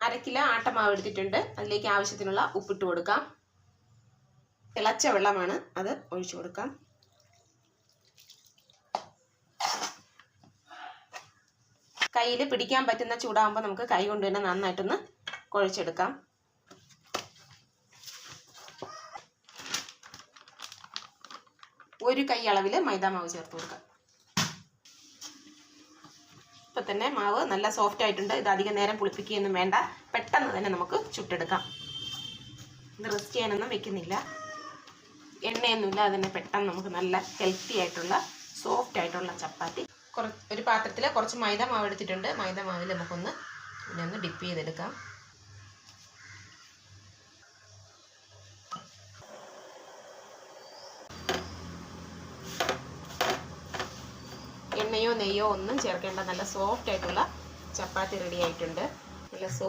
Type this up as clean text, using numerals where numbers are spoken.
1/2 kilo ആട്ടമാവ് എടുത്തിട്ടുണ്ട്. അതിലേക്ക് ആവശ്യത്തിനുള്ള ഉപ്പിട്ട് കൊടുക്കാം. തിളച്ച വെള്ളമാണ്, അത് ഒഴിച്ചു കൊടുക്കാം. കയ്യിൽ പിടിക്കാൻ പറ്റുന്ന ചൂടാകുമ്പോൾ നമുക്ക് കൈ കൊണ്ട് തന്നെ നന്നായിട്ടൊന്ന് കുഴച്ചെടുക്കാം. ഒരു കൈ അളവിൽ മൈദാമാവ് ചേർത്ത് കൊടുക്കാം. ഇപ്പം തന്നെ മാവ് നല്ല സോഫ്റ്റ് ആയിട്ടുണ്ട്. ഇത് അധികം നേരം പുളിപ്പിക്കുകയൊന്നും വേണ്ട, പെട്ടെന്ന് തന്നെ നമുക്ക് ചുട്ടെടുക്കാം. ഇത് റെസ്റ്റ് ചെയ്യാനൊന്നും വെക്കുന്നില്ല, എണ്ണയൊന്നുമില്ല. അതിനെ പെട്ടെന്ന് നമുക്ക് നല്ല ഹെൽത്തി ആയിട്ടുള്ള സോഫ്റ്റ് ആയിട്ടുള്ള ചപ്പാത്തി. ഒരു പാത്രത്തിൽ കുറച്ച് മൈദാമാവ് എടുത്തിട്ടുണ്ട്. മൈദാമാവിൽ നമുക്കൊന്ന് ഇതിനൊന്ന് ഡിപ്പ് ചെയ്തെടുക്കാം. എണ്ണയോ നെയ്യോ ഒന്നും ചേർക്കേണ്ട, നല്ല സോഫ്റ്റ് ആയിട്ടുള്ള ചപ്പാത്തി റെഡി ആയിട്ടുണ്ട്. നല്ല